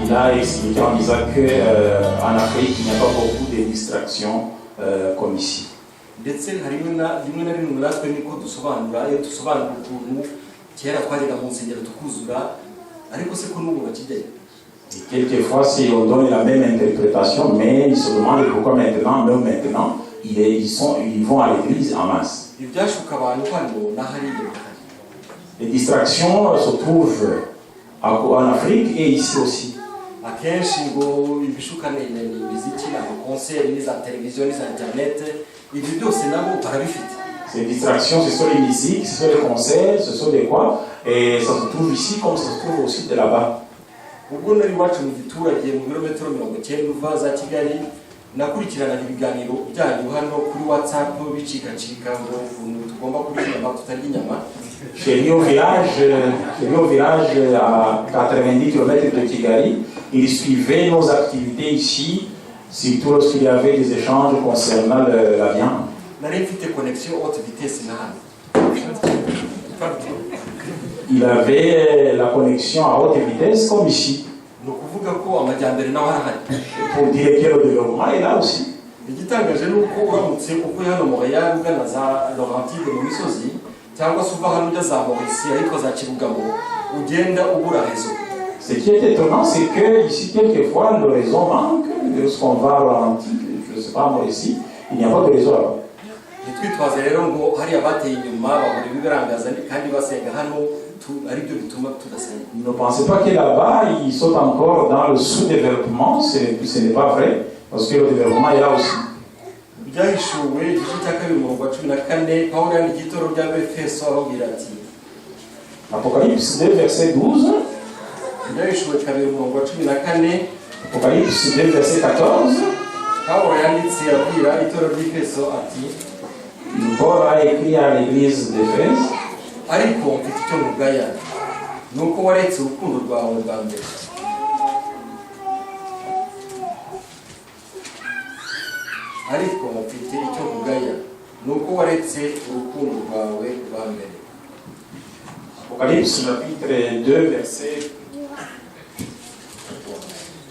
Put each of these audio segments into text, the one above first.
il a expliqué en disant qu'en Afrique, il n'y a pas beaucoup de distractions comme ici. ndetse rimwe na rimwe natwe niko dusobanura iyo dusobanura ukuntu kera twajyaga mu nsengero tukuzura ariko se ko n'ubu bakijyayo. Et quelquefois, si on donne la même interprétation, mais ils se demandent pourquoi maintenant, même maintenant, ils vont à l'église en masse. Les distractions se trouvent en Afrique et ici aussi. Ces distractions, ce sont les musiques, ce sont les concerts, ce sont des quoi, et ça se trouve ici comme ça se trouve aussi de là-bas. ubwo nari wacu mu giturage mu birometero 90 uva za Kigali nakurikiranaga ibiganiro byanyu hano kuri WhatsApp bicikacika ngo ukuntu tugomba kurya inyama tutarya inyama. Chez lui au village à 90 km de Kigali, il suivait nos activités ici, surtout lorsqu'il y avait des échanges concernant la viande. Nari mfite connexion haute vitesse na hano. Il avait la connexion à haute vitesse comme ici. Pour dire que le développement est là aussi. Ce qui est étonnant, c'est que ici, quelquefois, le réseau manque. Lorsqu'on va à Laurenti, je ne sais pas moi ici, il n'y a pas de réseau là-bas. Ne pensez pas que là-bas, ils sont encore dans le sous-développement, ce n'est pas vrai, parce que le développement est là aussi. Apocalypse 2, verset 12. Apocalypse 2, verset 14. Paul a écrit à l'église d'Éphèse. Ariko mfite icyo mugaya nuko waretse urukundo rwawe bwa mbere. Ariko mfite icyo mugaya nuko waretse urukundo rwawe bwa mbere. Apocalypse chapitre 2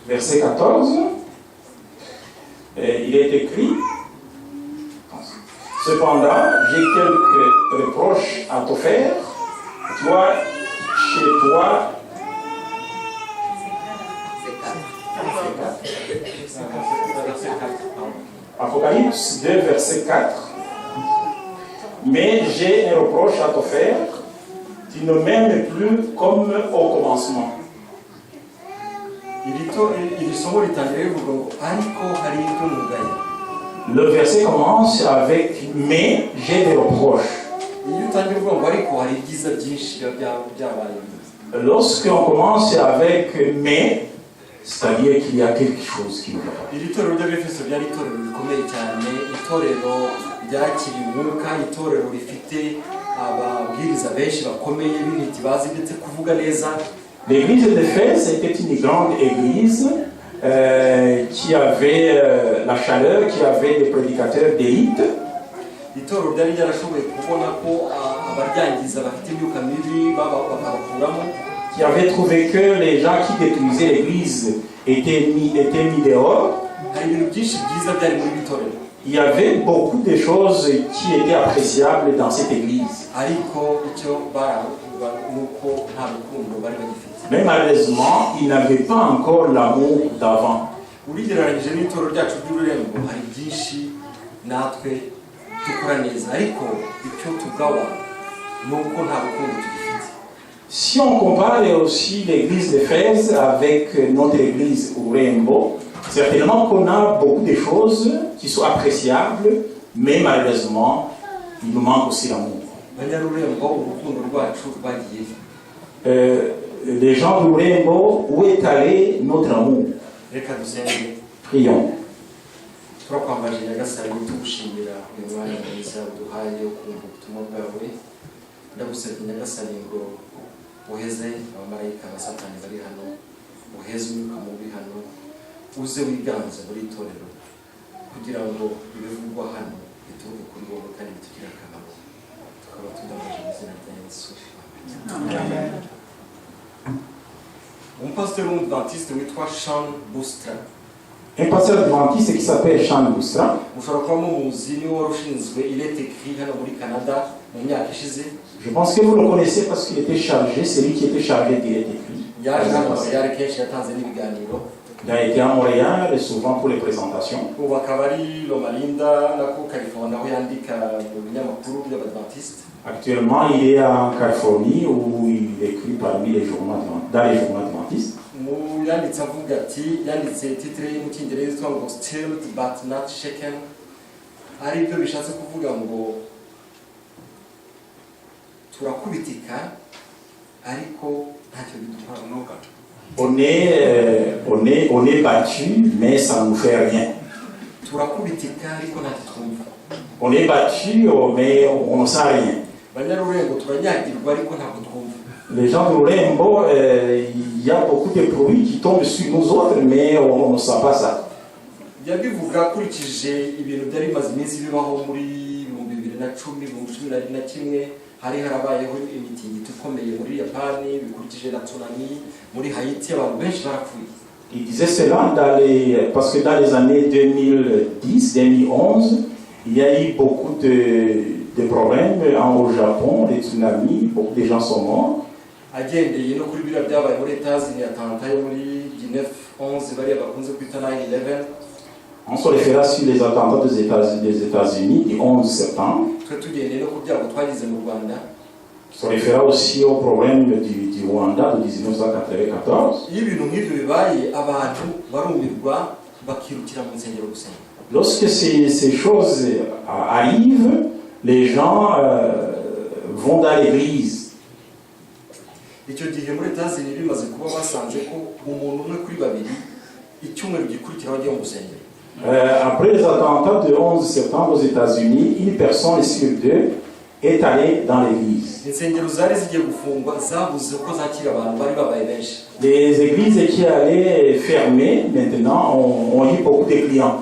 verset 14. Il est écrit: cependant, j'ai quelques reproches à te faire. Toi, chez toi, Apocalypse 2, verset 4. Mais j'ai un reproche à te faire. Tu ne m'aimes plus comme au commencement. Le verset commence avec « mais j'ai des reproches ». Lorsqu'on commence avec « mais », c'est-à-dire qu'il y a quelque chose qui ne va pas. L'église d'Éphèse était une grande église qui avait la chaleur, qui avait des prédicateurs d'élite. Qui avait trouvé que les gens qui détruisaient l'église étaient mis dehors. Il y avait beaucoup de choses qui étaient appréciables dans cette église. Mais malheureusement, il n'avait pas encore l'amour d'avant. Si on compare aussi l'église d'Éphèse avec notre église Urembo, certainement qu'on a beaucoup de choses qui sont appréciables, mais malheureusement, il nous manque aussi l'amour. Les gens d'Urembo, où est allé notre amour? Prions. uheze abamarayika na Satani bari hano, uheze umwuka mubi hano, uze wiganze muri itorero kugira ngo ibivugwa hano bituruke kuri wowe kandi bitugire akamaro. Tukaba tudambaje mu izina rya Yesu. Amen. umupasiteri w'umudventiste witwa Sean Bustra. Un pasteur adventiste qui s'appelle Sean Bustra. Mushobora kuba mumuzi niwe wari ushinzwe iletekri hano muri Canada mu myaka ishize. Je pense que vous le connaissez parce qu'il était chargé, c'est lui qui était chargé d'électricité. Yaje hano Montréal kenshi yatanze n'ibiganiro. Il a été à Montréal et souvent pour les présentations. Ubu akaba ari Loma Linda nako California aho yandika mu binyamakuru by'abadventiste. Actuellement, il est en Californie où il écrit parmi les journaux, dans les journaux adventistes. Mu yanditse avuga ati yanditse titre mu cyongereza yitwa ngo Stilled but not shaken. Ari byo bishatse kuvuga ngo turakubitika ariko ntacyo bidutwara n'uka. On est battu, mais ça ne nous fait rien. Turakubitika ariko ntacyo twumva. On est battu, mais on ne sait rien. Banyarurengo turanyagirwa ariko ntabwo twumva. Les gens de Lourenbo, il y a beaucoup de bruit qui tombent sur nous autres, mais on ne sait pas ça. Yabivuga kurikije ibintu byari bimaze iminsi bibaho muri 2010 hari harabayeho imitingito ikomeye muri Japani bikurikije na tsunami muri Haiti abantu benshi barapfuye. Il disait cela parce que dans les années 2010-2011, il y a eu beaucoup de problèmes au Japon, des tsunamis, beaucoup de gens sont morts. Agendeye no kuri biriya byabaye muri États-Unis attentat yo muri 1911 bari bakunze kwita 9/11. On se réfère sur les attentats des États-Unis du 11 septembre. On se réfère aussi au problème du Rwanda de 1994. Lorsque ces choses arrivent, les gens vont dans l'église. Après les attentats du 11 septembre aux États-Unis, une personne sur deux est allée dans l'église. Les églises qui allaient fermer, maintenant, ont eu beaucoup de clients.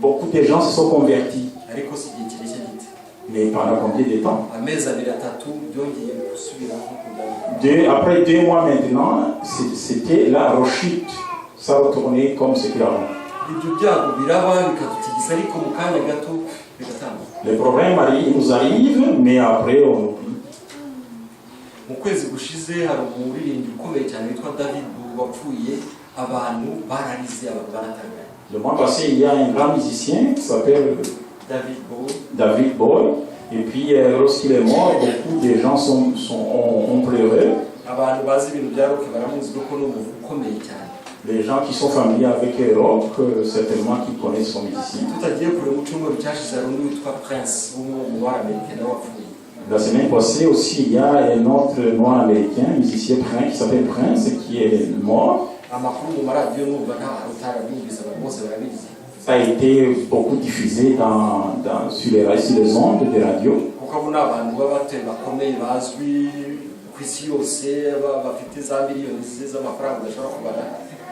Beaucoup de gens se sont convertis. Mais pendant combien de temps? Après 2 mois maintenant, c'était la rechute. Ça retournait comme ce qu'il a. Les problèmes nous arrivent, mais après on oublie. Le mois passé, il y a un grand musicien qui s'appelle David Bowie. Et puis lorsqu'il est mort, beaucoup de gens ont pleuré. Les gens qui sont familiers avec rock, certainement qui connaissent son musicien. La semaine passée aussi, il y a un autre noir américain, musicien Prince, qui s'appelle Prince, qui est mort. Ça a été beaucoup diffusé sur les ondes de radio.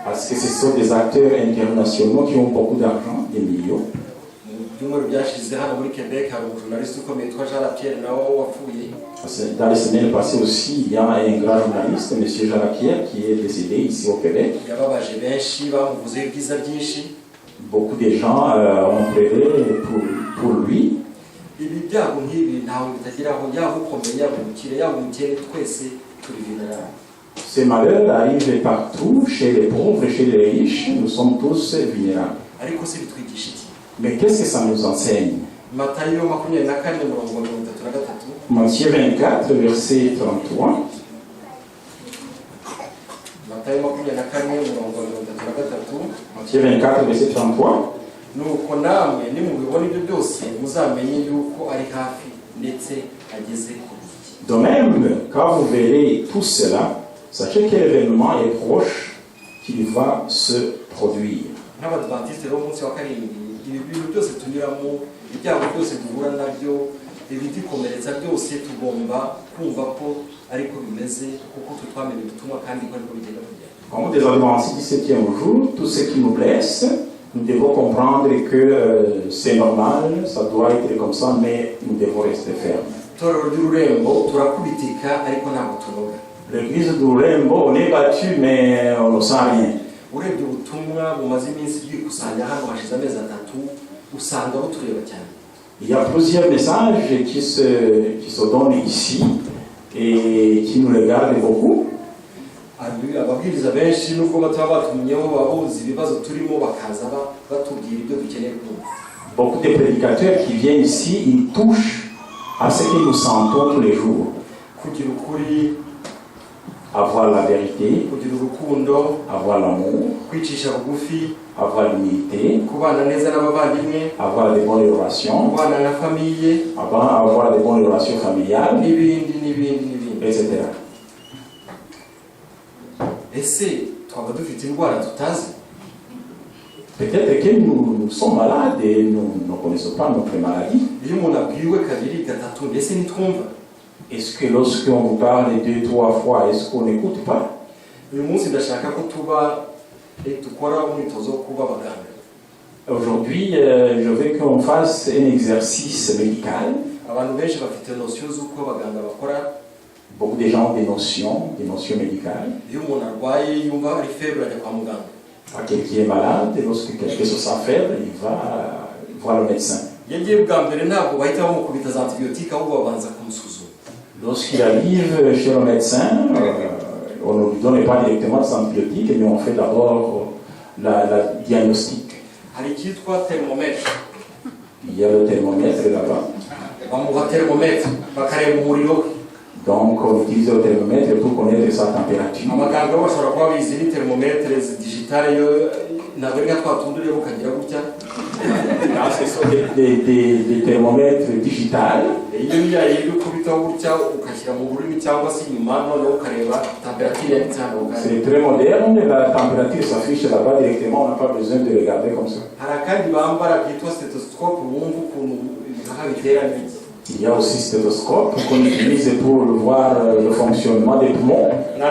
Parce que ce sont des acteurs internationaux qui ont beaucoup d'argent, des millions. Dans les semaines passées aussi, il y a un grand journaliste, M. Jalapierre, qui est décédé ici au Québec. Beaucoup de gens ont pleuré pour lui. Ces malheurs arrivent partout, chez les pauvres, chez les riches, nous sommes tous vulnérables. Mais qu'est-ce que ça nous enseigne? Matthieu 24, verset 33. Matthieu 24, verset 33. De même, quand vous verrez tout cela, sachez que l'événement est proche, qu'il va se produire. Comme des adventistes du 7e jour, tout ce qui nous blesse, nous devons comprendre que c'est normal, ça doit être comme ça, mais nous devons rester fermes. L'église de Urembo, on est battu, mais on ne sent rien. urebye ubutumwa bumaze iminsi bwikusanya hano hashize amezi 3 usanga butureba cyane. Il y a plusieurs messages qui se donnent ici et qui nous regardent beaucoup. Ababwiriza benshi nubwo bataba batumyeho babuzi ibibazo turimo bakaza batubwira ibyo dukeneye kumva. Beaucoup de prédicateurs qui viennent ici, ils touchent à ce que nous sentons tous les jours. Kugira ukuri, avoir la vérité, kugira urukundo, avoir l'amour, kwicisha bugufi, avoir l'humilité, kubana neza n'abavandimwe, avoir de bonnes relations, kubana na famille, avoir de bonnes relations familiales, n'ibindi, etc. Ese twaba dufite indwara tutazi? Peut-être que nous sommes malades et nous ne connaissons pas notre maladie. Iyo umuntu abwiwe kabiri gatatu mbese nitwumva? Est-ce que lorsqu'on vous parle 2-3 fois, est-ce qu'on n'écoute pas? Uyu munsi ndashaka ko dukora umwitozo wo kuba abaganga. Aujourd'hui, je veux qu'on fasse un exercice médical. Abantu benshi bafite notion z'uko abaganga bakora. Beaucoup de gens ont des notions médicales. Iyo umuntu arwaye yumva ari faible ajya kwa muganga. Quelqu'un qui est malade, lorsque quelque chose se sent faible, il va voir le médecin. Yagiye bwa mbere ntabwo bahita bamukubita za antibiotiques ahubwo babanza kumusuzuma. Lorsqu'il arrive chez le médecin, on ne lui donne pas directement des antibiotiques, mais on fait d'abord la diagnostic. Hari icyitwa thermomètre. Il y a le thermomètre là-bas. Bamuha thermomètre bakareba umuriro. Donc on utilise le thermomètre pour connaître sa température. Abaganga bashobora kuba bizi ni thermomètre digitale yo ntabwo ari nka twatunduriye bukagira gutya. Ce sont des thermomètres digitales. Iyo yari kubitaho gutya ukashyira mu burimi cyangwa se inyuma noneho ukareba température yanditseho. C'est très moderne, la température s'affiche là-bas directement, on n'a pas besoin de regarder comme ça. Hari akandi bambara kitwa stethoscope wumva ukuntu ibihaha bitera n'iki. Il y a aussi stéthoscope qu'on utilise pour voir le fonctionnement des poumons. Il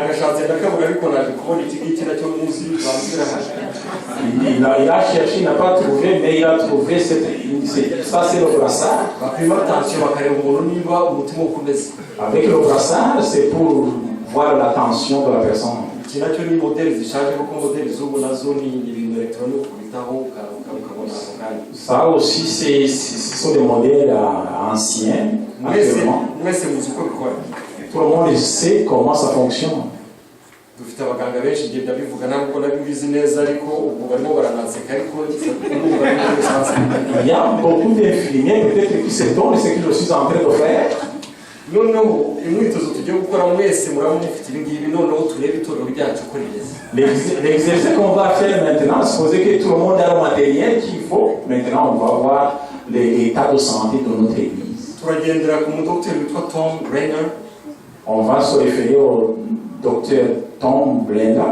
a cherché, il n'a pas trouvé, mais il a trouvé ça, c'est le brassard. Avec le brassard, c'est pour voir la tension de la personne. Ça aussi, ce sont des modèles anciens. Tout le monde sait comment ça fonctionne. Il y a beaucoup d'infirmiers peut-être qui s'étonnent de ce que je suis en train de faire. L'exercice qu'on va faire maintenant, supposé que tout le monde a le matériel qu'il faut. Maintenant, on va voir l'état de santé de notre église. On va se référer au docteur Tom Blender.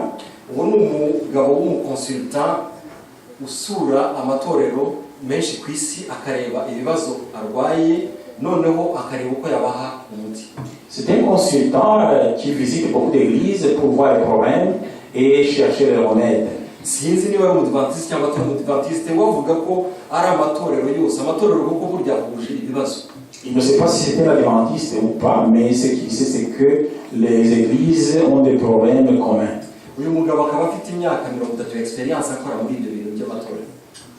Usura amatorero menshi ku isi akareba ibibazo arwaye noneho akareba uko yabaha umuti. C'est un consultant qui visite beaucoup d'églises pour voir les problèmes et chercher les remèdes. Sinzi niba ari umudivantiste cyangwa atari umudivantiste wavuga ko ari amatorero yose amatorero kuko burya ahuje ibibazo. Il ne sait pas si c'était l'adventiste ou pas, mais ce qu'il sait, c'est que les églises ont des problèmes communs. Uyu mugabo akaba afite imyaka 30 experience akora muri ibyo bintu by'amatorero.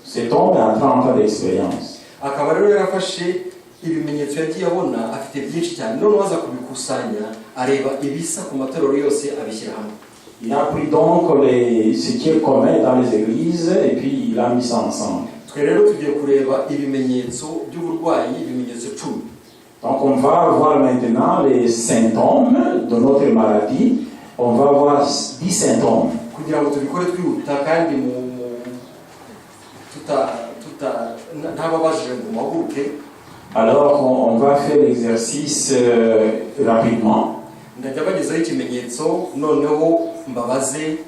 Cet homme a 30 ans d'expérience. Akaba rero yarafashe ibimenyetso yagiye abona afite byinshi cyane none waza kubikusanya areba ibisa ku matorero yose abishyira hamwe. Il a pris donc ce qui est commun dans les églises et puis il a mis ça ensemble. Twe rero tugiye kureba ibimenyetso by'uburwayi ibimenyetso 10. Donc on va voir maintenant les symptômes de notre maladie. On va voir 10 symptômes. Kugira ngo tubikore twihuta kandi ntababajije ngo muhaguruke. Alors on va faire l'exercice rapidement. Ndajya bagezaho ikimenyetso noneho mbabaze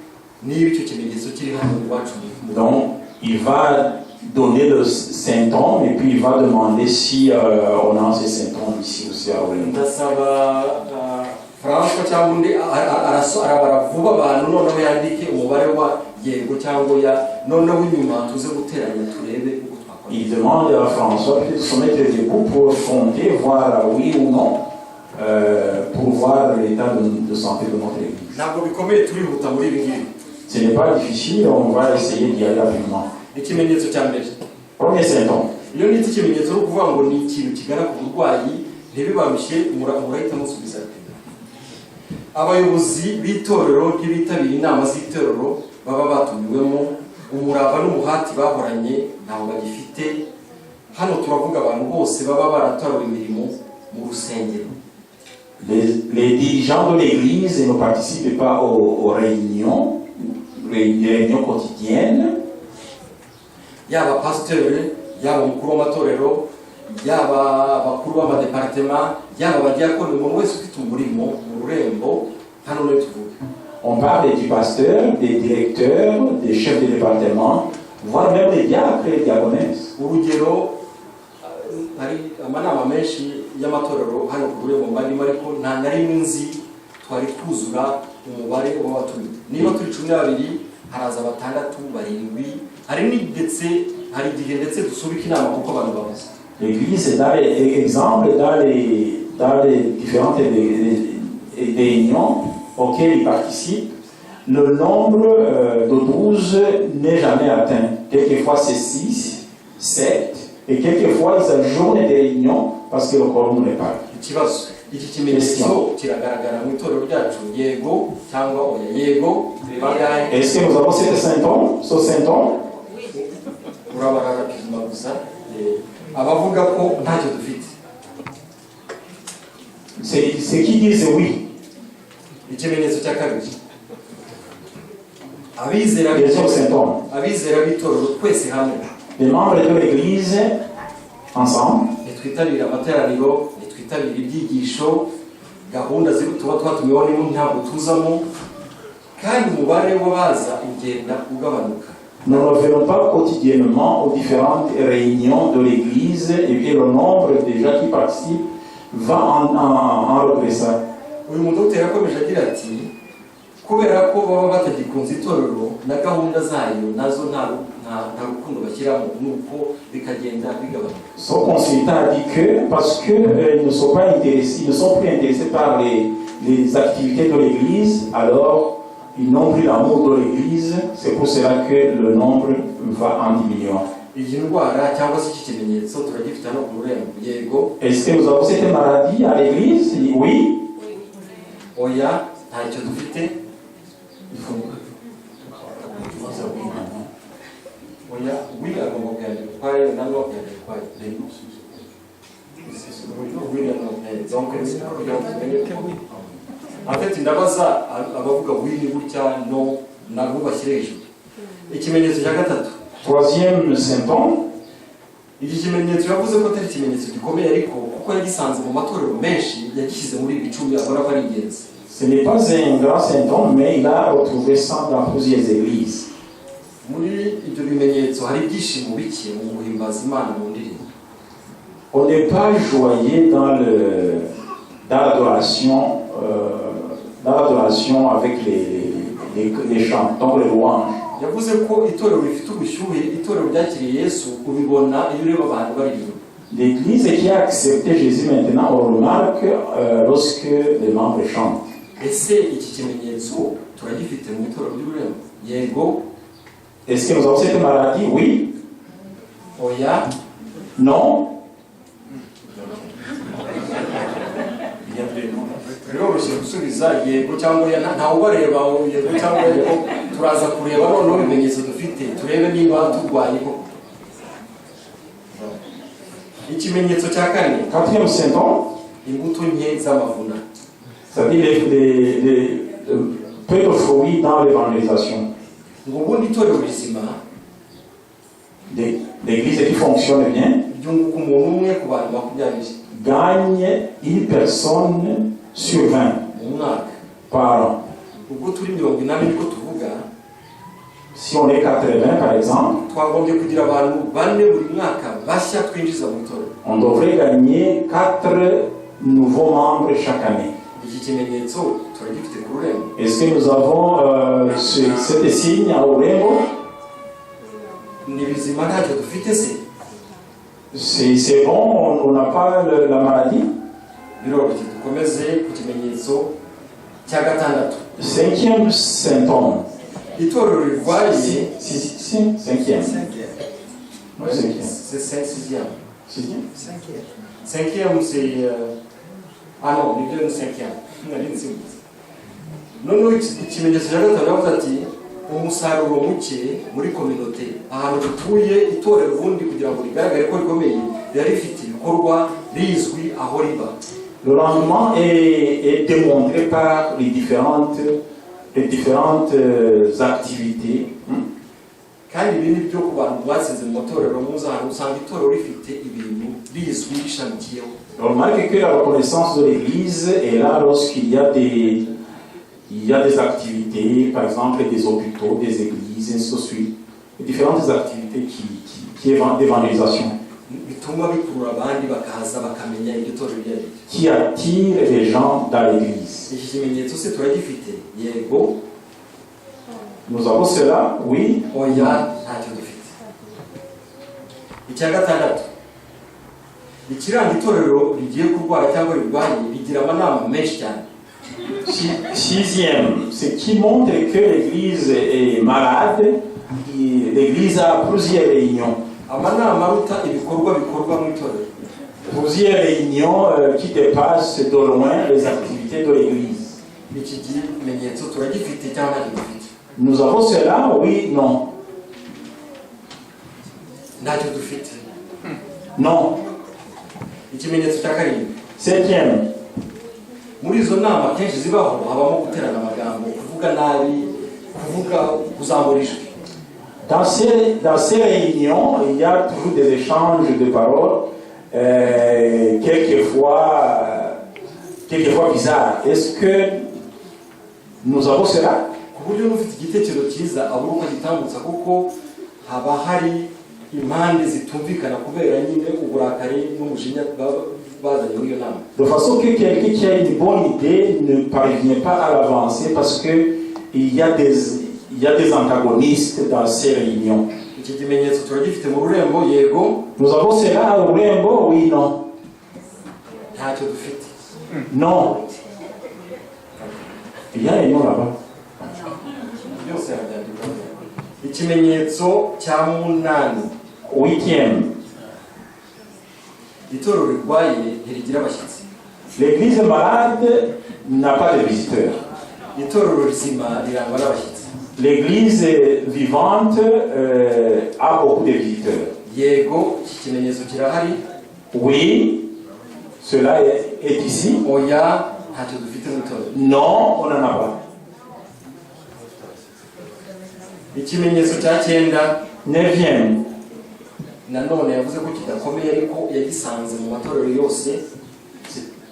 niba icyo kimenyetso kiri hano iwacu. Donc il va donner le symptôme et puis il va demander si on a ces symptômes ici aussi à Orlando. Ndasaba François cyangwa undi arabara vuba abantu noneho yandike umubare wa yego cyangwa ya noneho inyuma tuze guteranya turebe uko twakora. Il demande à François de se mettre debout pour compter, voir oui ou non. pour voir l'état de santé de notre Église. ntabwo bikomeye turihuta muri ibi ngibi. Ce n'est pas difficile, on va essayer d'y aller rapidement. Ikimenyetso cya mbere, Premier symptôme. iyo nita ikimenyetso no kuvuga ngo ni ikintu kigana ku burwayi ntibibarushye murahita musubiza ati abayobozi b'itorero ntibitabira inama z'itorero baba batumiwemo, umurava n'umuhati bahoranye ntawo bagifite. Hano turavuga abantu bose baba baratorewe imirimo mu rusengero. Les dirigeants de l'Église ne participent pas aux réunions quotidiennes. Yaba pasiteri, yaba umukuru w'amatorero, yaba abakuru b'amadepartema, yaba abadiyakoni, umuntu wese ufite umurimo mu rurembo hano niyo tuvuga. On parle du pasteur, des directeurs, des chefs de département, voire même des diacres et diaconesses. Urugero, hari amanama menshi y'amatorero hano ku rurembo mbarimo, ariko nta na rimwe nzi twari kuzura umubare w'abatumiwe. Niba turi 12 haraza 6, 7, hari igihe ndetse dusubika inama kuko abantu babuze. L'Église, dans les exemples, dans les différentes réunions auxquelles il participe, le nombre de 12 n'est jamais atteint. Quelquefois c'est 6, 7, et quelquefois ils ajournent des réunions parce que le quorum n'est pas. Ikibazo, iki kimenyetso kiragaragara mu itorero ryacu, yego cyangwa oya? Yego. Est-ce que nous avons ce symptôme? Urabararapima gusa abavuga ko ntacyo dufite. C'est qui disent oui. Ikimenyetso cya kabiri, abizera b'itorero twese hamwe, les membres de l'Église ensemble, nitwitabira amateraniro, nitwitabira ibyigisho, gahunda tuba twatumiweho n'imwe ntabwo tuzamo, kandi umubare w'abaza ugenda ugabanuka. Nous ne revenons pas quotidiennement aux différentes réunions de l'Église et puis le nombre de gens qui participent va en regressant. Uyu mudokiteri yakomeje agira ati kubera ko baba batagikunze itorero na gahunda zayo nazo nta rukundo bashyiramo, nuko bikagenda bigabanuka. Son consultant a dit que parce que ils ne sont plus intéressés par les activités de l'Église, alors ils n'ont plus l'amour de l'Église, c'est pour cela que le nombre va en diminuant. Iyi ndwara cyangwa se iki kimenyetso turagifite hano ku rurembo, yego? Est-ce que nous avons cette maladie à l'Église? Oui. Oya, ntacyo dufite. Oya, oui agomba kuyandika ukwayo, nano kuyandika ukwayo. En fait, ndabaza abavuga wini gutya no nabo bashyire hejuru. Ikimenyetso cya gatatu, troisième symptôme, iki kimenyetso yavuze ko atari ikimenyetso gikomeye, ariko kuko yagisanze mu matorero menshi yagishyize muri ibi 10 abona ko ari ingenzi. Ce n'est pas un grand symptôme, mais il a retrouvé ça dans plusieurs églises. Muri ibyo bimenyetso hari ibyishimo bike mu guhimbaza Imana mu ndirimbo. On n'est pas joyeux dans l'adoration avec les chants, donc les louanges. Yavuze ko itorero rifite ubushyuhe, itorero ryakiriye Yesu ubibona iyo ureba abantu baririmba. L'église qui a accepté Jésus maintenant, on remarque lorsque les membres chantent. Ese iki kimenyetso turagifite mu itorero ry'ururembo? Yego. Est-ce que nous avons cette maladie? Oui. Oya. Non. Biroroshye gusubiza yego cyangwa oya, ntawe ubareba yego cyangwa yego. Turaza kureba noneho ibimenyetso dufite, turebe niba turwaye koko. Ikimenyetso cya kane, quatrième symptôme, imbuto nke z'amavuna. C'est-à-dire les peu de fruits dans l'évangélisation. Ngo ubundi itorero rizima, l'église qui fonctionne bien, ryunguka umuntu umwe ku bantu 20 gagne une personne sur 20 mu mwaka par an. Ubwo turi 80 niko tuvuga. Si on est 80 par exemple, twagombye kugira abantu 4 buri mwaka bashya twinjiza mu itorero. On devrait gagner 4 nouveaux membres chaque année. Iki kimenyetso turagifite ku rurembo. Est-ce que nous avons ce signe à Urembo? Ni bizima ntacyo dufite se. C'est bon, on n'a pas la maladie? biroroshye dukomeze ku kimenyetso cya gatandatu. Cinquième symptôme. Itorero rirwaye Cinquième. Non, cinquième. c'est sixième. Sixième. Cinquième c'est ah non ni byo ni cinquième nari nsimbuze. Noneho ikimenyetso cya gatanu bavuga ati umusaruro muke muri communauté ahantu dutuye itorero ubundi kugira ngo rigaragare ko rikomeye riba rifite ibikorwa rizwi aho riba. Le rendement est démontré par les différentes activités. Kandi ibi ni byo ku bantu basize mu matorero muza ahantu usanga itorero rifite ibintu bizwi bishamikiyeho. Remarquez que la reconnaissance de l'Église est là lorsqu'il y a des activités, par exemple des hôpitaux, des églises, ainsi de suite. Différentes activités qui d'évangélisation. Qui attirent les gens dans l'Église. Nous avons cela, oui. Sixième, ce qui montre que l'Église est malade, l'Église a plusieurs réunions. Plusieurs réunions qui dépassent de loin les activités de l'Église. Nous avons cela, oui, non. Non. Septième. Muri izo nama kenshi zibaho habamo guterana amagambo kuvuga nabi kuvuga kuzamura ijwi. Dans ces réunions, il y a toujours des échanges de paroles, quelquefois bizarres. Est-ce que nous avons cela? Ku buryo n'ufite igitekerezo cyiza abura uko agitambutsa kuko haba hari impande zitumvikana kubera nyine uburakari n'umujinya bazanye muri iyo nama. De façon que quelqu'un qui a une bonne idée ne parvient pas à l'avancer parce que il y a des antagonistes dans ces réunions. Nous avons cela à Urembo, oui, non. Non. Il y a un nom là-bas. Huitième. L'église malade n'a pas de visiteurs. L'église vivante a beaucoup de visiteurs. Oui, cela est ici. Non, on n'en a pas. Neuvième.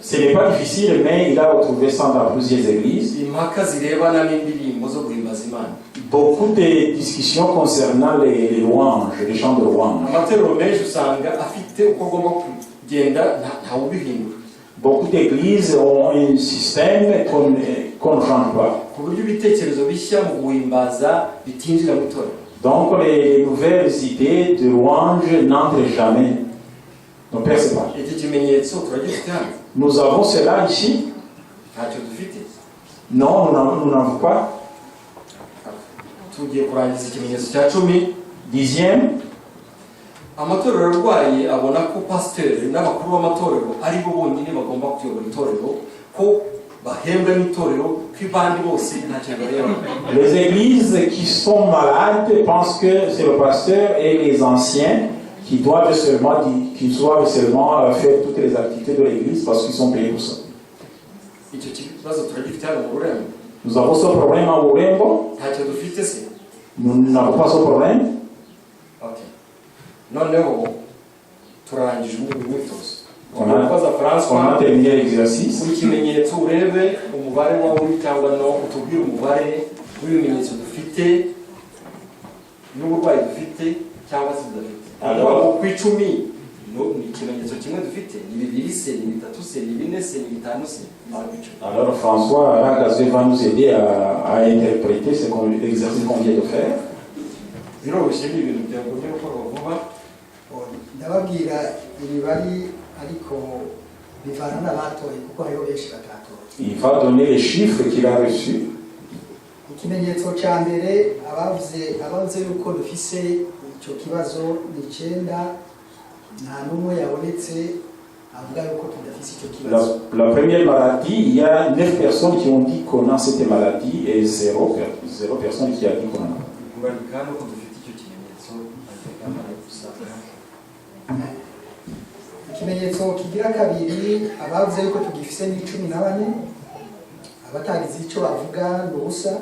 Ce n'est pas difficile, mais il a retrouvé ça dans plusieurs églises. Beaucoup de discussions concernant les louanges, les chants de louanges. Beaucoup d'églises ont un système qu'on ne change pas. Donc les nouvelles idées de louange n'entrent jamais. Ne percent pas. Nous avons cela ici. Non, nous n'en avons pas. Dixième. Les églises qui sont malades pensent que c'est le pasteur et les anciens qui doivent seulement faire toutes les activités de l'église parce qu'ils sont payés pour ça. Nous avons ce problème à Urembo. Nous n'avons pas ce problème. On a terminé l'exercice. Alors, alors François Ragazé va nous aider à interpréter l'exercice qu'on vient de faire. ndababwira iri bari ariko bivana n'abatoye kuko hariho benshi batatoye. Il va donner les chiffres qu'il a reçus. Ikimenyetso cya mbere abavuze yuko dufise icyo kibazo ni 9, nta n'umwe yabonetse avuga yuko tudafise icyo kibazo. La première maladie, il y a 9 personnes qui ont dit qu'on a cette maladie et 0 personnes qui a dit qu'on a. Ikimenyetso kigira kabiri abavuze yuko tugifise ni 14, abatagize icyo bavuga n'ubusa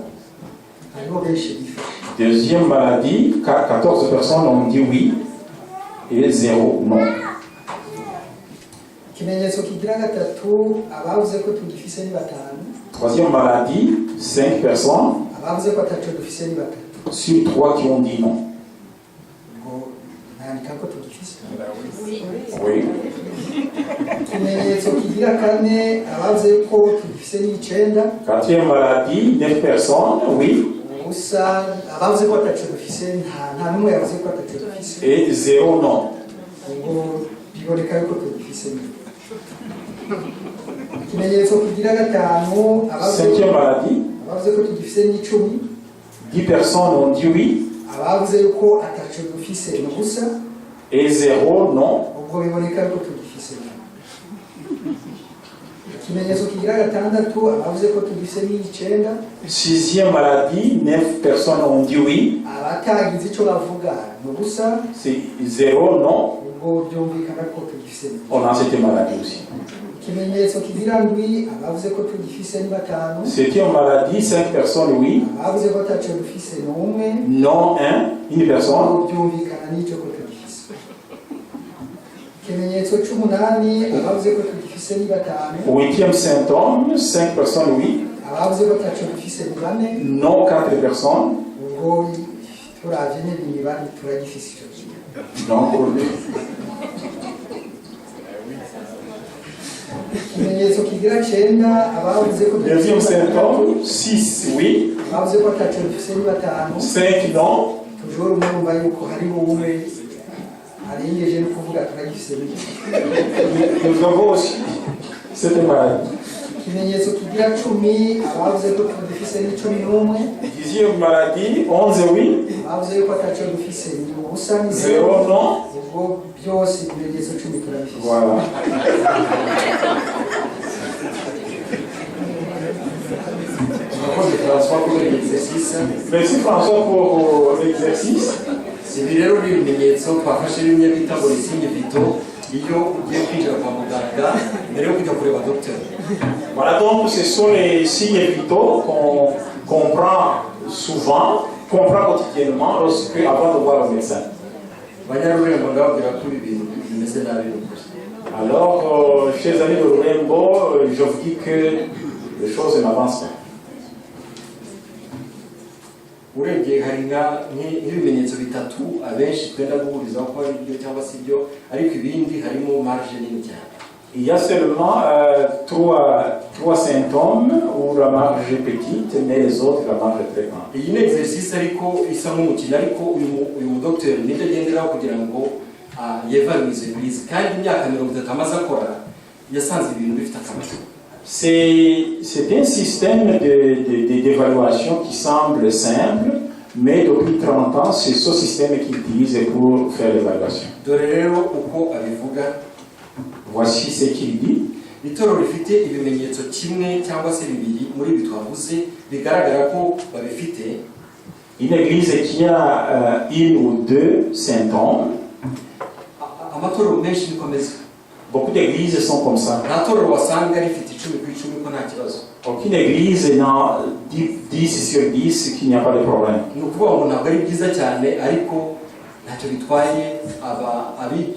hariho benshi bifashe. Deuxième maladie, 14 personnes ont dit oui et 0 non. Ikimenyetso kigira gatatu abavuze ko tugifise ni 5. Troisième maladie, 5 personnes Abavuze ko ataco dufise ni 3. sur 3 qui ont dit non. Ngo nandika ko tugifise. Oui. Ikimenyetso kigira 4 abavuze ko tugifise ni 9. Quatrième maladie, 9 personnes, oui. Ubusa abavuze ko ataco dufise nta n'umwe yavuze ko ataco dufise. Et 0 non. Ngo biboneka yuko tugifise ni. Ikimenyetso kigira 5 Cinquième maladie, abavuze ko tugifise ni 10. 10 personnes ont dit oui Abavuze ko ataco dufise ni ubusa. et 0 non. Ubwo biboneka yuko tugifise. Ikimenyetso kigira 6 abavuze ko tugifise ni 9. Sixième maladie, 9 personnes ont dit oui, Abatagize icyo bavuga ni ubusa. c'est 0 non. Ubwo byumvikana ko tugifise. On a cette maladie aussi. Ikimenyetso kigira 7 abavuze ko tugifise ni 5. Septième maladie, 5 personnes oui, Abavuze ko ataco dufise ni 1. non 1, une personne. Ubwo byumvikana n'icyo ko tugifise. Ikimenyetso 8 abavuze ko tugifise ni 5. Huitième symptôme, 5 personnes oui, Abavuze ko ataco dufise ni 4. non 4 personnes. Ubwo turavye n'ibintu turagifise icyo kintu. Donc, Ikimenyetso kigira 9 abavuze ko deuxième symptôme, 6 oui, abavuze ko ataco dufise ni 5. 5 non. Toujours umwumva yuko hari umwe arengeje no kuvuga turagifise ni. Nous avons aussi cette maladie. Ikimenyetso kigira 10 abavuze ko tugifise ni 11. Dixième maladie, 11 oui, Abavuze ko ataco dufise ni ubusa ni 0 non. Ubwo byose ibimenyetso 10 turabifise. Voilà. Merci François pour l'exercice. Ibi rero ni ibimenyetso twafashe bimwe bita ngo signe vito iyo ugiye kwinjira kwa muganga mbere yo kujya kureba docteur. Voilà, donc ce sont les signes vitaux qu'on prend souvent, qu'on prend quotidiennement avant de voir le médecin. Banyarurembo ndababwira ko ibi bintu bimeze nabi n'ukuri. Alors, chers amis de Rurembo, je vous dis que les choses n'avancent pas. Urebye hari nk'ibimenyetso bitatu abenshi twenda guhurizaho ko ari byo cyangwa si byo, ariko ibindi harimo marge nini cyane. Il y a seulement trois symptômes où la marge est petite, mais les autres, la marge est très grande. Iyi ni exercice ariko isa nk'umukino, ariko uyu mudokiteri nibyo agenderaho kugira ngo yevaluize ibiza, kandi imyaka 30 amaze akora yasanze ibintu bifite akamaro. C'est un système d'évaluation qui semble simple, mais depuis 30 ans, c'est ce système qu'il utilise pour faire l'évaluation. Dore rero uko abivuga. Voici ce qu'il dit. Itoro rifite ibimenyetso kimwe cyangwa se bibiri muri ibi twavuze bigaragara ko babifite. Une église qui a une ou deux symptômes. Amatoro menshi nikomeza. Beaucoup d'églises sont comme ça. Nta toro wasanga rifite 10 ku 10 ko nta kibazo. Aucune église n'a 10 sur 10 qu'il n'y a pas de problème. Ni ukuvuga ngo ntabwo ari byiza cyane, ariko ntacyo bitwaye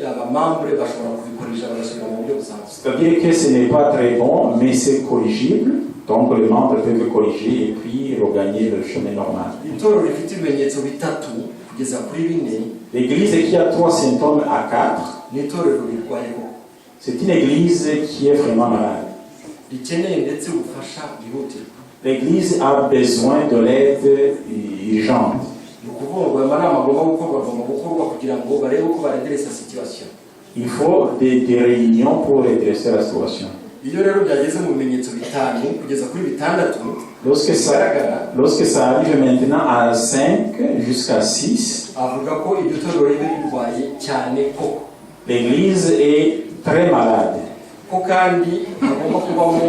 abamambure bashobora kubikoresha bagasubira mu buryo busanzwe. C'est-à-dire que ce n'est pas très bon, mais c'est corrigible. Donc les membres peuvent corriger et puis regagner le chemin normal. Itoro rifite ibimenyetso bitatu kugeza kuri 4. L'église qui a 3 symptômes à 4, ni itorero rirwaye koko. c'est une église qui est vraiment malade. Rikeneye ndetse ubufasha bwihutirwa. L'église a besoin de l'aide urgente. Ni ukuvuga ngo amanama agomba gukorwa kugira ngo barebe uko baregereza situation. Il faut des réunions pour redresser la situation. iyo rero byageze mu bimenyetso bitanu kugeza kuri bitandatu Lorsque ça arrive maintenant à 5 jusqu'à 6, avuga ko iryo torero ribe rirwaye cyane koko, l'église est très malade. ko kandi hagomba kubamo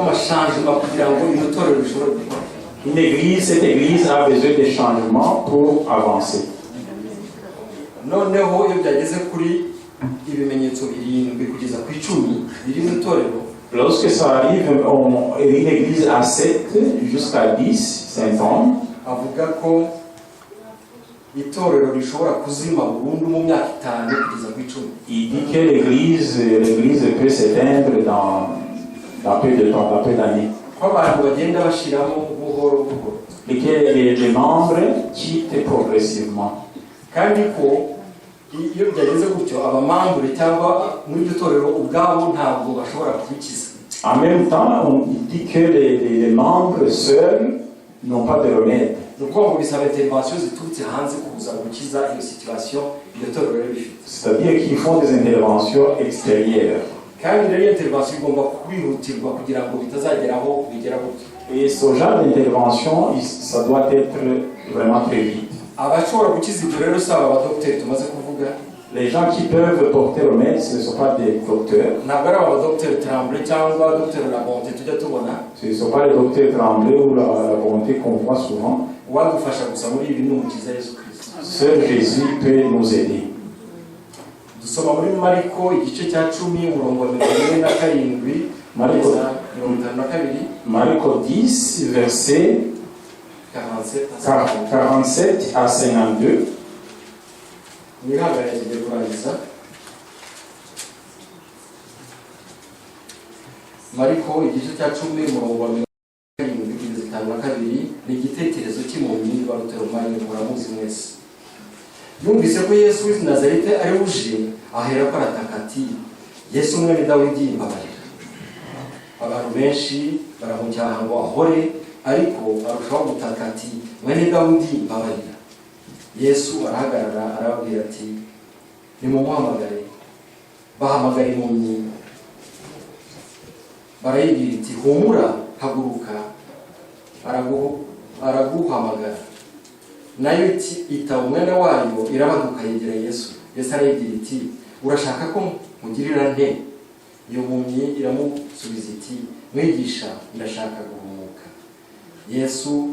amashangement kugira ngo iryo torero rishobore gukora. Cette église a besoin de changements pour avancer. Noneho iyo byageze kuri ibimenyetso birindwi kugeza ku 10 biri mu itorero, Lorsque ça arrive, une église à 7 jusqu'à 10 symptômes, avuga ko itorero rishobora kuzima burundu mu myaka 5 kugeza ku 10. il dit que l'église peut s'éteindre dans peu de temps, dans peu d'années. Ko abantu bagenda bashiramo buhoro buhoro, Et que les membres quittent progressivement. kandi ko iyo byageze gutyo abamambure cyangwa muri iryo torero ubwabo ntabwo bashobora kubikiza. En même temps, il dit que les membres seuls n'ont pas de remède. ni ukuvuga ngo bisaba intervention ziturutse hanze kuza gukiza iyo situation iryo torero rero rifite. C'est-à-dire qu'ils font des interventions extérieures. kandi rero iyo intervention igomba kwihutirwa kugira ngo bitazageraho bigera gutyo. Et ce genre d'intervention, ça doit être vraiment très vite. abashobora gukiza ibyo rero saba abadogiteri tumaze kuvuga. Les gens qui peuvent porter remède, ce ne sont pas des docteurs. ntabwo ari abadogiteri Tremblay cyangwa dogiteri Labonte tujya tubona. Ce ne sont pas les docteurs Tremblay ou la volonté qu'on voit souvent. uwadufasha gusa muri ibi ni umukiza Yesu Kristo. Seul Jésus peut nous aider. dusoma muri Mariko igice cya 10 umurongo wa 47 Mariko 52 Mariko 10, versets 47 à 52. Nihagarariye igiye kurangiza. Mariko igice cya 10 umurongo wa 52 ni igitekerezo cy'impumyi wa Ruteromayi muramuzi mwese. Yumvise ko Yesu w'i Nazareti ari uje, ahera ko arataka ati, Yesu mwene Dawidi mbabarira. Abantu benshi baramucyaha ngo ahore, ariko arushaho gutaka ati, mwene Dawidi mbabarira. Yesu arahagarara arababwira ati, nimumuhamagare. Bahamagara impumyi, barayibwira iti, humura, haguruka, araguhamagara. Nayo itaba umwana wayo irabaduka yegera Yesu. Yesu arayibwira iti, urashaka ko mugirira nte? Iyo mpumyi iramusubiza iti, mwigisha, ndashaka guhumuka. Yesu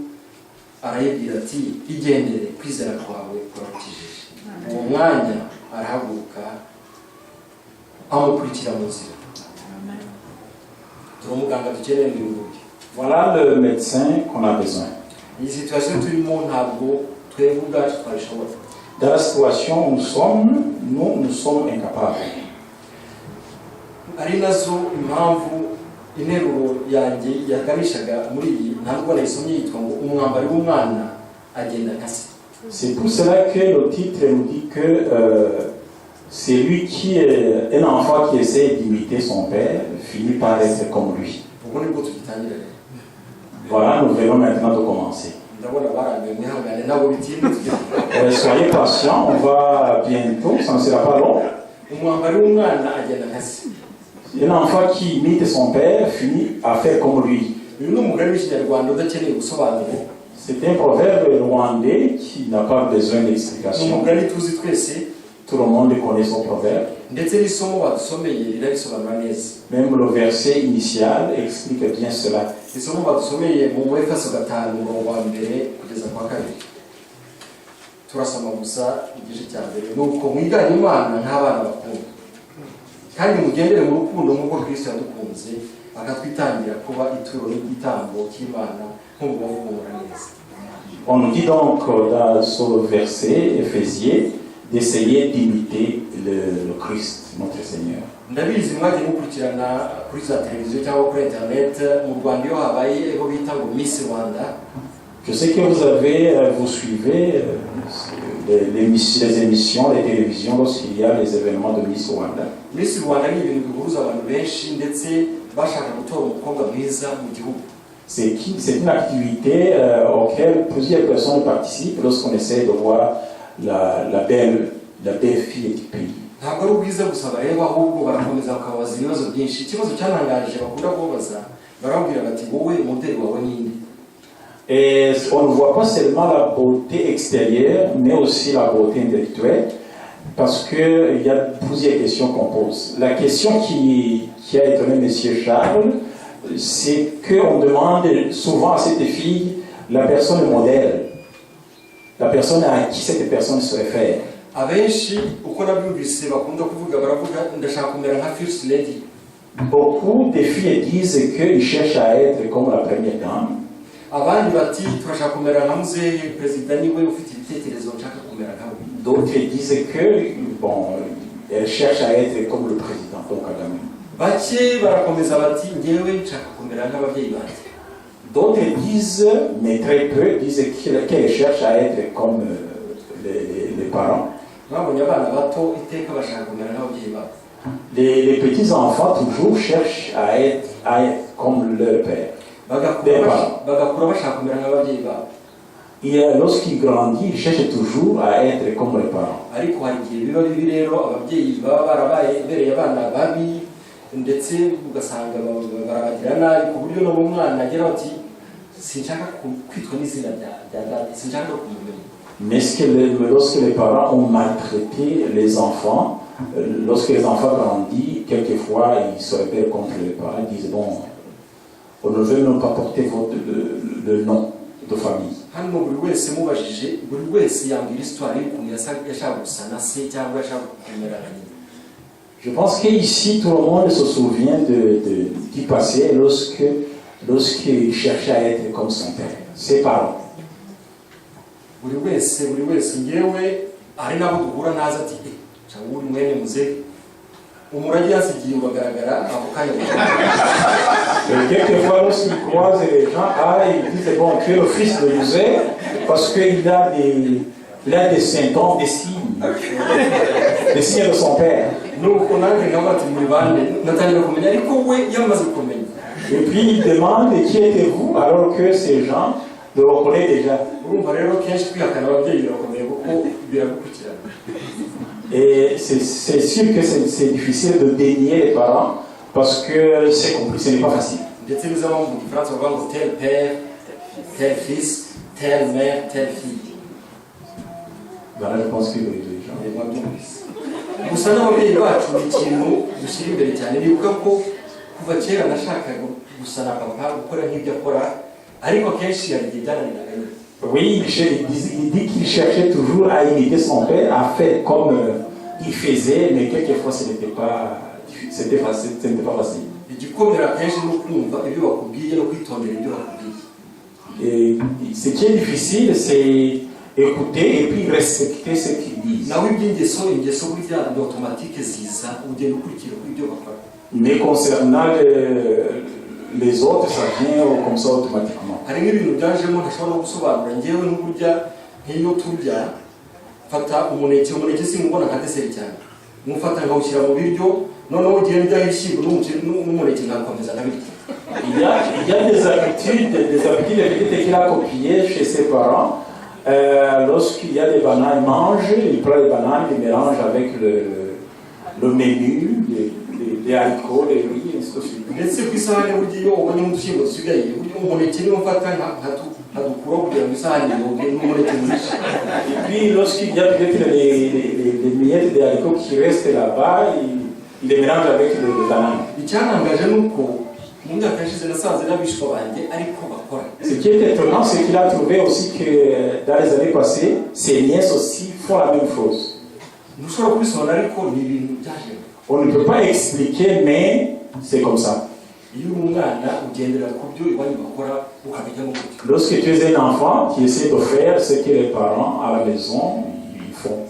arayibwira ati, igendere, kwizera kwawe kurakijije. Uwo mwanya arahaguruka amukurikira mu nzira. Turumuganga dukeneye n'ubundi. Voilà le médecin qu'on a besoin. Iyi situation turimo ntabwo twebwe ubwacu twabishobora. Dans la situation où nous sommes incapables. Ari nazo impamvu interuro yanjye yaganishaga muri iyi ntabwo nayisomye yitwa ngo umwambari w'umwana agenda nkase. C'est pour cela que le titre nous dit que c'est lui qui est un enfant qui essaie d'imiter son père finit par être comme lui. Ubwo nibwo tugitangira rero. Voilà, nous venons maintenant de commencer. Ndabona barambiwe mwihangane ntabwo bitinda. Soyez patients, on va bientôt, ça ne sera pas long. Umwambari w'umwana agenda nkase. Un enfant qui imite son père finit à faire comme lui. Uyu ni umugani w'ikinyarwanda udakeneye gusobanura. C'est un proverbe rwandais qui n'a pas besoin d'explication. Umugani tuzi twese. Tout le monde connaît son proverbe. Ndetse n'isomo badusomeye rirabisobanura neza. Même le verset initial explique bien cela. Isomo badusomeye mu Efeso 5 umurongo wa 1 kugeza kwa 2. Turasoma gusa igice cya mbere. Nuko mwiganye Imana nk'abana bakunda. Kandi mugendere mu rukundo nk'uko Kristo yadukunze akatwitangira kuba ituro n'igitambo cy'Imana nk'ubuvumura neza. On nous dit donc sur le verset Éphésiens d'essayer d'imiter le Christ, notre Seigneur. Ndabizi mwagiye mukurikirana kuri za televiziyo cyangwa kuri internet mu Rwanda iyo habaye ego bita ngo Miss Rwanda. Je sais que vous suivez les émissions, les télévisions lorsqu'il y a les événements de Miss Rwanda. Miss Rwanda ni ibintu bihuza abantu benshi ndetse bashaka gutora umukobwa mwiza mu gihugu. C'est une activité auquel plusieurs personnes participent lorsqu'on essaie de voir la belle la belle-fille du pays. ntabwo ari ubwiza gusa bareba ahubwo barakomeza bakababaza ibibazo byinshi. Ikibazo cyanangaje bakunda kubabaza barabwira bati wowe modeli wawe ninde? Et on ne voit pas seulement la beauté extérieure, mais aussi la beauté intellectuelle, parce qu'il y a plusieurs questions qu'on pose. La question qui a étonné M. Charles, c'est qu'on demande souvent à cette fille la personne modèle, la personne à qui cette personne se réfère. Abenshi uko nabyumvise bakunda kuvuga baravuga ndashaka kumera nka first lady. Beaucoup de filles disent qu'ils cherchent à être comme la première dame. Abandi bati turashaka kumera nka muzehe perezida niwe ufite ibitekerezo nshaka kumera nkawe. D'autres disent que bon, elles cherchent à être comme le président, donc Kagame. Bake barakomeza bati ngewe nshaka kumera nk'ababyeyi banjye. D'autres disent, mais très peu, disent qu'elles cherchent à être comme les parents. Babonye abana bato iteka bashaka kumera nk'ababyeyi babo. Les petits-enfants toujours cherchent à être comme leur père. Bagakura bashaka kumera nk'ababyeyi babo. Et lorsqu'ils grandissent, ils cherchent toujours à être comme les parents. Ariko hari igihe biba bibi rero ababyeyi baba barabaye imbere y'abana babi ndetse ugasanga barabagira nabi ku buryo no mu mwana agira ati sinshaka kwitwa n'izina rya data, sinshaka kumumenya. Mais lorsque les parents ont maltraité les enfants, lorsque les enfants grandissent, quelquefois ils se rebellent contre les parents, ils disent bon, on ne veut même pas porter le nom de famille. Hano buri wese mubajije buri wese yambira histoire y'ukuntu yashaka gusa na se cyangwa yashaka kumera nka nyina. Je pense qu'ici tout le monde se souvient du passé lorsqu'il cherchait à être comme son père, ses parents. Buri wese ngewe ari nabo duhura naza ati cyangwa uri mwene muzehe umurage yasigiye bagaragara ako kanya. Quelquefois lorsqu'ils croisent les gens, ils disent bon, tu es le fils de Joseph parce qu'il a des symptômes, des signes de son père. Et puis il demande qui êtes-vous alors que ces gens le reconnaissent déjà. Et c'est sûr que c'est difficile de dénier les parents parce que c'est compliqué, ce n'est pas facile. Tel père, tel fils, telle mère, telle fille. Voilà, je pense que les gens. Gusa n'ababyeyi bacu ni ikintu dushyira imbere cyane. Nibuka ko kuva kera nashakaga gusa na papa gukora nk'ibyo akora ariko akenshi hari igihe byananiranye. Oui, il dit qu'il cherchait toujours à imiter son père, à faire comme il faisait, mais quelquefois ce n'était pas facile. Et ce qui est difficile, c'est écouter et puis respecter ce qu'ils disent. Mais concernant les autres, ça vient comme ça automatiquement. Il y a des habitudes peut-être qu'il a copiées chez ses parents. Lorsqu'il y a des bananes, il mange, il prend les bananes, il mélange avec le menu, les haricots, les riz, et ainsi de suite. Et puis lorsqu'il y a peut-être les miettes de haricots qui restent là-bas, il les mélange avec les bananes. Ce qui est étonnant, c'est qu'il a trouvé aussi que dans les années passées, ses nièces aussi font la même chose. On ne peut pas expliquer, mais c'est comme ça. Lorsque tu es un enfant qui essaie de faire ce que les parents à la maison ils font.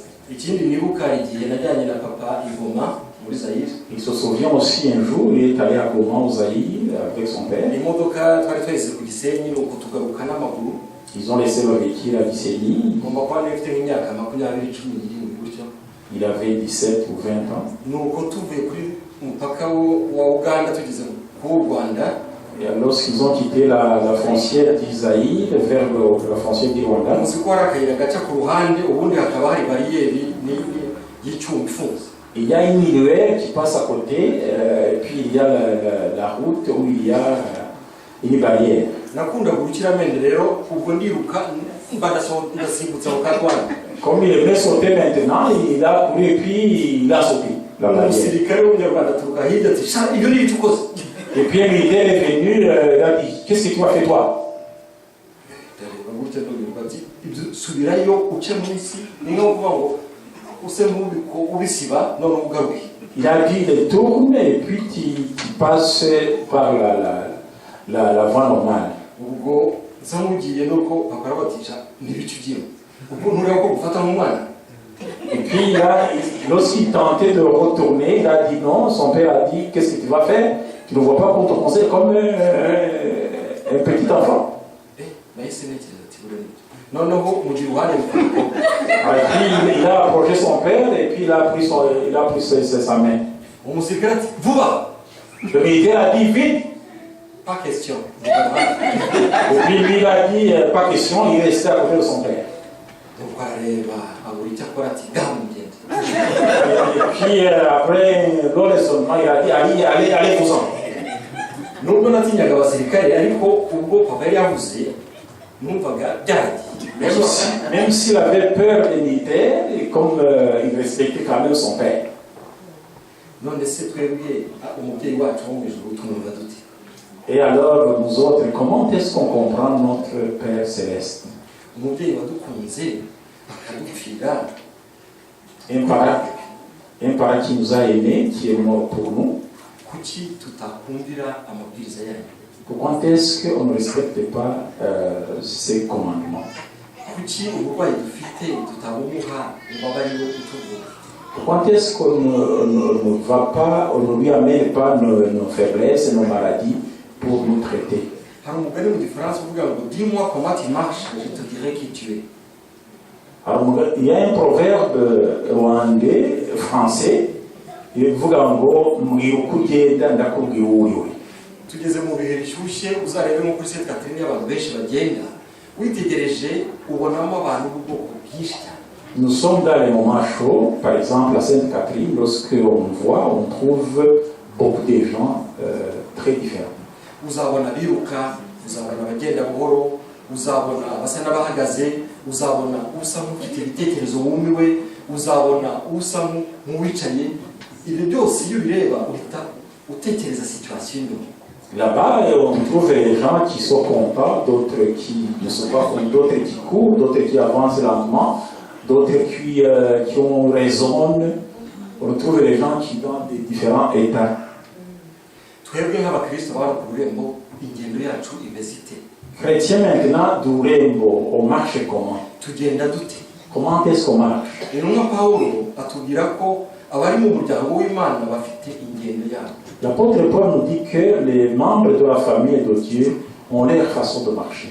Il se souvient aussi un jour, il est allé à Goma au Zaïre avec son père. Ils ont laissé le véhicule à Gisenyi. Il avait 17 ou 20 ans. Et lorsqu'ils ont quitté la frontière d'Isaïe vers la frontière du Rwanda, y'icyuma ifunze. Il y a une milieu qui passe à côté, et puis il y a la route où il y a une barrière. Nakundaga urukiramende rero ubwo ndiruka ndasimbutse mu karwana. Comme il aimait sauter maintenant, il a couru et puis il a sauté la barrière. Umusirikare w'umunyarwanda aturuka hirya ati sha ibyo ni icyo ukoze. Et puis un militaire est venu, il a dit, qu'est-ce que tu as fait toi? Il a dit, il tourne et puis tu passes par la voie normale. Et puis lorsqu'il tentait de retourner, il a dit non, son père a dit, qu'est-ce que tu vas faire? Tu ne vois pas qu'on te conseille comme un petit enfant. Il a approché son père et puis il a pris sa main. Le militaire a dit vite. Pas question. Et puis lui il a dit pas question, il est resté à côté de son père. Et puis après l'autre seulement il a dit allez vous-en. Nubwo natinyaga abasirikare ariko ubwo papa yari yavuze numvaga byari. Même s'il avait peur des militaires, et comme il respectait quand même son père. Et alors, nous autres, comment est-ce qu'on comprend notre Père Céleste? Un parent qui nous a aimés, qui est mort pour nous. Pourquoi est-ce qu'on ne respecte pas ces commandements? Pourquoi est-ce qu'on ne va pas, on ne lui amène pas nos faiblesses et nos maladies pour nous traiter? Alors, il y a un proverbe rwandais, français, il vous tugeze mu bihe bishyushye uzarebe nko kuri Sainte Catherine abantu benshi bagenda witegereje ubonamo abantu b'ubwoko bwinshi cyane. Nous sommes dans les moments chauds, par exemple à Sainte Catherine, lorsque on voit, on trouve beaucoup de gens très différents. Uzabona biruka, uzabona abagenda buhoro, uzabona abasa n'abahagaze, uzabona usa nk'ufite ibitekerezo wumiwe, uzabona usa nk'uwicaye. Ibi byose iyo bireba uhita utekereza situation y'umuntu. Là-bas, on trouve les gens qui sont contents, d'autres qui ne sont pas contents, d'autres qui courent, d'autres qui avancent lentement, d'autres qui ont raison. On trouve les gens qui sont dans des différents états. Chrétiens maintenant, d'Urembo, on marche comment? Comment est-ce qu'on marche? L'apôtre Paul nous dit que les membres de la famille de Dieu ont leur façon de marcher.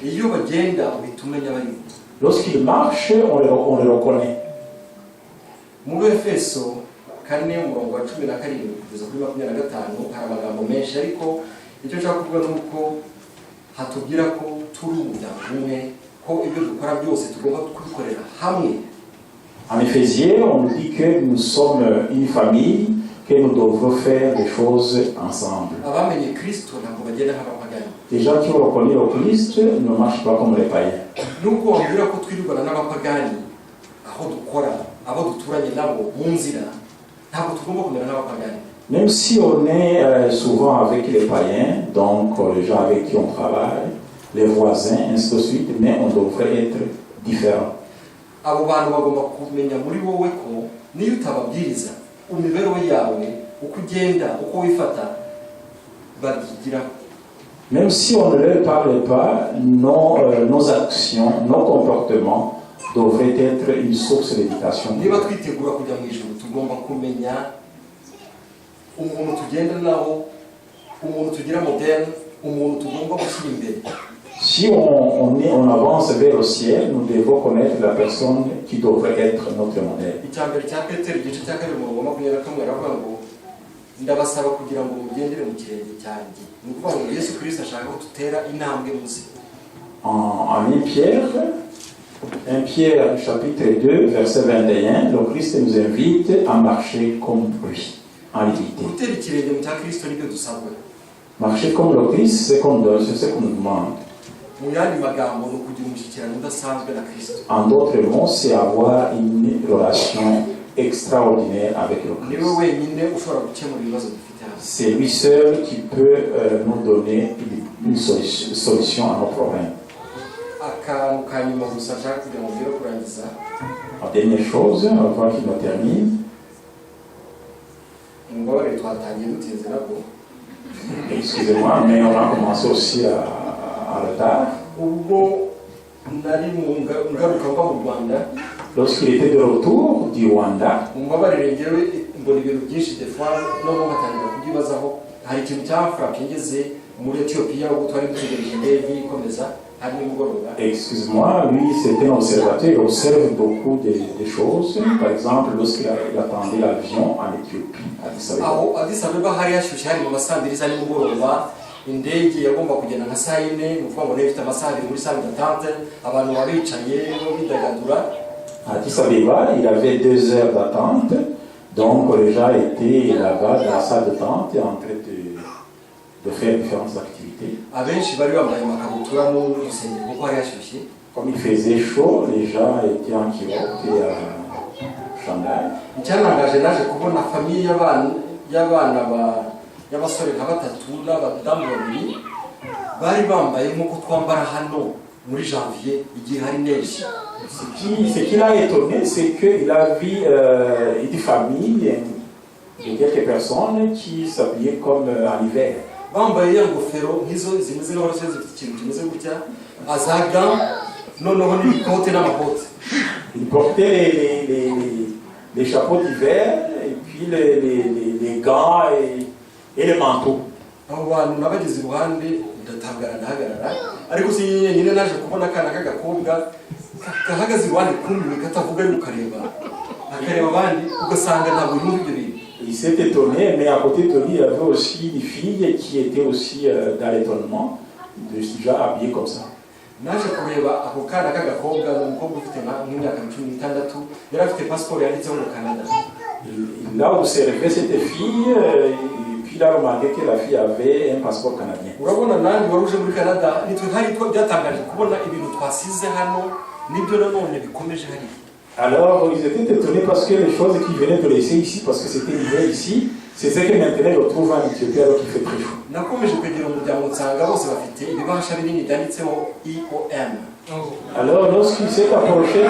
Lorsqu'ils marchent, on les reconnaît. En Éphésiens, on nous dit que nous sommes une famille, que nous devons faire des choses ensemble. Les gens qui ont reconnu le Christ ne marchent pas comme les païens. Même si on est souvent avec les païens, donc les gens avec qui on travaille, les voisins, ainsi de suite, mais on devrait être différents. Même si on ne leur parle pas, nos actions, nos comportements devraient être une source d'éducation. Si on avance vers le ciel, nous devons connaître la personne qui devrait être notre modèle. En 1 Pierre, 1 Pierre chapitre 2, verset 21, le Christ nous invite à marcher comme lui, en réalité. gutera ikirenge mu cya Kristo nibyo dusabwa. Marcher comme le Christ, c'est ce qu'on nous demande. Mu yandi magambo ni ukugira umushyikirano udasanzwe na Kristo. En d'autres mots, c'est avoir une relation extraordinaire avec le niwe Christ. wenyine ushobora gukemura ibibazo dufite hano. C'est lui seul qui peut nous donner une solution à nos problèmes. Akantu ka nyuma gusa nshaka kugira ngo mbere kurangiza. La dernière chose, avant qu'il nous termine, Ngore twatangiye dutinze nabwo. excusez-moi, mais on a commencé aussi à retard. Ubwo nari mu ngaruka mva mu Rwanda. Lorsqu'il était de retour du Rwanda, Mumbabarire ngewe mbona ibintu byinshi de fois noneho batangira kubyibazaho. Hari ikintu cyafrapye ngeze muri Ethiopia ubwo twari dutegereje indege ikomeza hari nimugoroba. excuse-moi, lui c'était un observateur, il observe beaucoup de choses. Par exemple, lorsqu'il attendait l'avion en Éthiopie, à Addis Abeba. Aho Addis Abeba hari hashyushye hari mu masambiri za nimugoroba. Indege yagomba kugenda nka saa yine ni ukuvuga ngo niba ifite amasaha abiri muri salle d'attente abantu baricaye bidagadura. À Addis Abeba, il avait 2 heures d'attente, donc les gens étaient là-bas dans la salle d'attente en train de faire différentes activités. Abenshi bari bambaye amakabutura n'urusengero kuko hari hashyushye. Comme il faisait chaud, les gens étaient en kilote et à chandail. Icyantangaje naje kubona famiye y'abasore nka batatu n'abadamu babiri bari bambaye nk'uko twambara hano muri janvier igihe hari neige. Ce qui l'a étonné, c'est qu'il a vu une famille de quelques personnes qui s'habillaient comme en hiver. Bambaye ya ngofero nk'izo zimeze nk'abarose zifite ikintu kimeze gutya azaga noneho n'ibikote n'amakote. Ils portaient les chapeaux d'hiver et puis les gants et les manteaux. Abo bantu nabageze iruhande ndatangara ndahagarara ariko si nyine naje kubona akana k'agakobwa kahagaze iruhande kumwe katavuga yuko akareba abandi ugasanga ntabwo yumva ibyo bintu. Il s'est étonné, mais à côté de lui, il y avait aussi une fille qui était aussi dans l'étonnement, déjà habillée comme ça. Naje kureba ako kana k'agakobwa n'umukobwa ufite nk'imyaka 16 yari afite passport yanditseho mu Canada. Il a observé cette fille et puis il a remarqué que la fille avait un passeport canadien. Urabona nanjye wari uje muri Canada nitwe hari byatangaje kubona ibintu twasize hano nibyo nanone bikomeje hari. Alors ils étaient étonnés parce que les choses qu'ils venaient de laisser ici, parce que c'était l'hiver ici, c'est ce que maintenant ils retrouvent en Éthiopie alors qu'il fait très chaud. Nakomeje kwegera umuryango nsanga bose bafite ibibasha binini byanditseho IOM. Alors lorsqu'il s'est approché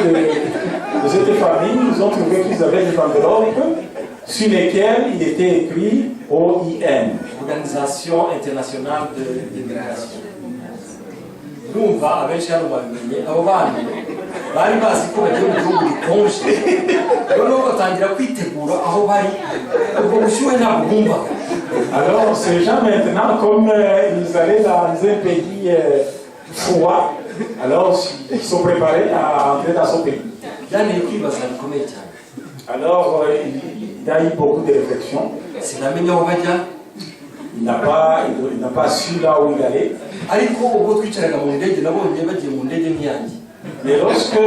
de cette famille, ils ont trouvé qu'ils avaient des enveloppes sur lesquelles il était écrit OIM. Organisation internationale de l'immigration. Urumva abenshi hano babimenye abo bana bari bazi ko bagiye mu gihugu gikonje noneho batangira kwitegura aho bari ubwo bushyuhe ntabwo bumvaga. Alors ces gens maintenant, comme ils allaient dans un pays froid, alors ils sont préparés à entrer dans son pays. Byanteye kwibaza bikomeye cyane. Alors il a eu beaucoup de réflexions. Sinamenya aho bajya. Il n'a pas su là où il allait. Ariko ubwo twicaraga mu ndege nabonye bagiye mu ndege nk'iyanjye. Mais lorsque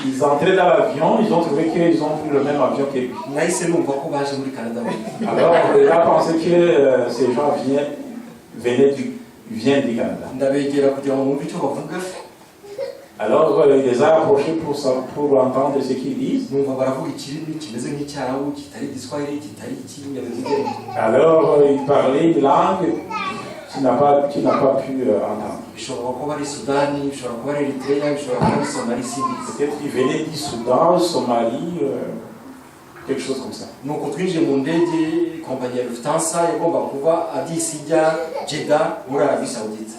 ils entraient dans l'avion, ils ont trouvé qu'ils ont pris le même avion que lui. Nahise numva ko baje muri Canada. Alors il a pensé que ces gens viennent du Canada. Ndabegera kugira ngo mwumve icyo bavuga. Alors il les a approchés pour entendre ce qu'ils disent. Numva baravuga ikirimi kimeze nk'icyarabu kitari Igiswahili kitari ikinyabuzige. Alors il parlait une langue qu'il n'a pas pu entendre. Bishobora kuba ari Sudani, bishobora kuba ari Eritrea, bishobora kuba ari Somalie simbizi. Peut-être qu'il venait du Soudan, Somalie, quelque chose comme ça. Nuko twinjiye mu ndege kompanyi ya Lufthansa yagomba kuva Addis ijya Jeddah muri Arabie Saoudite.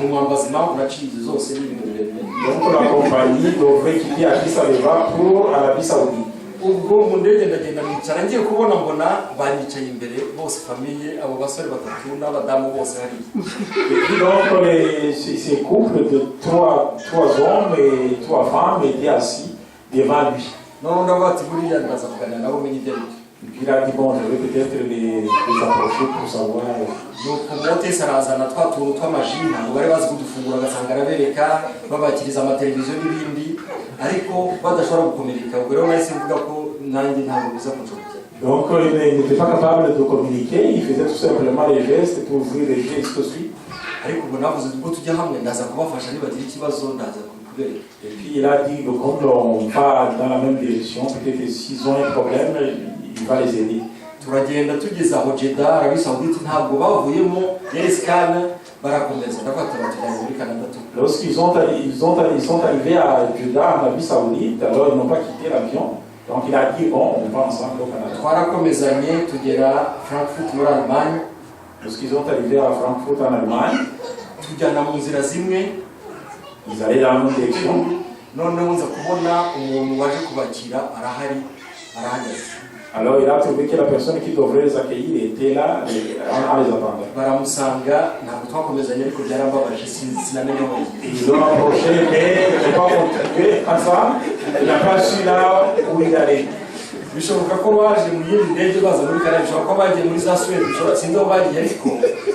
Mu mwambazi impamvu naciye zose n'ibintu birebire. Donc la compagnie devrait quitter Addis Abeba pour Arabie Saoudite. Ubwo mu ndege ndagenda nicara ngiye kubona mbona banyicaye imbere bose famiye abo basore batatu n'abadamu bose hari. Et puis donc ces couples de trois hommes et 3 femmes étaient assis devant lui. None ndabati buriya ndaza kuganira nabo menye ibyo. Et puis il a dit, bon, je vais peut-être les approcher pour savoir. nuko motesi arazana twa tuntu tw'amaji ntabwo bari bazi kudufungura agasanga arabereka babakiriza amateleviziyo n'ibindi ariko badashobora gukomereka ubwo rero nahise mvuga ko nanjye ntabwo biza kunshobokera. Donc il n'était pas capable de communiquer, il faisait tout simplement les gestes pour ouvrir les gestes aussi. ariko ubwo navuze ubwo tujya hamwe ndaza kubafasha nibagira ikibazo ndaza kubereka. Et puis il a dit que comme on va dans la même direction, peut-être que s'ils ont un problème, il va les aider. turagenda tugeze aho Jeddah Arabie Saoudite ntabwo bavuyemo yerekana barakomeza ndafata batujyanye muri Canada. Lorsqu'ils sont arrivés à Jeddah en Arabie Saoudite, alors ils n'ont pas quitté l'avion. Donc il a dit bon, on va ensemble au Canada. twarakomezanye tugera Frankfurt muri Allemagne. Lorsqu'ils sont arrivés à Frankfurt en Allemagne, tujyana mu nzira zimwe, ils allaient dans la même direction. noneho nza kubona umuntu waje kubakira arahari arahagaze. Alors il a trouvé que la personne qui devrait les accueillir était là en les attendant. baramusanga ntabwo twakomezanye ariko byarambabaje sinamenye aho yagiye. Ils l'ont approché, mais il n'a pas continué comme ça. Il n'a pas su là où il allait. bishoboka ko baje mu yindi ndege baza muri Canada, bishoboka ko bagiye muri za Suède, bishoboka sinzi aho bagiye, ariko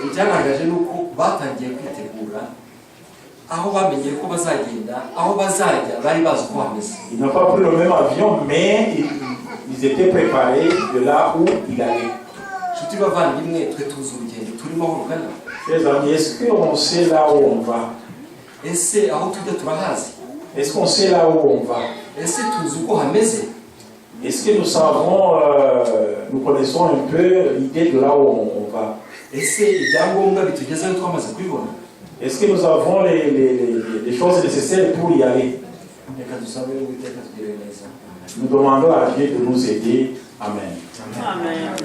icyantangaje ni uko batangiye kwitegura aho bamenye ko bazagenda, aho bazajya bari bazi uko hameze. Ils n'ont pas pris le même avion, mais ils étaient préparés de là où il allait. nshuti bavandimwe, twe tuzi urugendo turimo aho rugana. Les amis, est-ce qu'on sait là où on va? ese aho tujya turahazi? Est-ce qu'on sait là où on va? ese tuzi uko hameze? Est-ce que nous savons, nous connaissons un peu l'idée de là où on va? ese ibyangombwa bitugezeho twamaze kubibona? Est-ce que nous avons les choses nécessaires pour y aller? reka dusabe Uwiteka tugire neza. Nous demandons à Dieu de nous aider. Amen. Amen.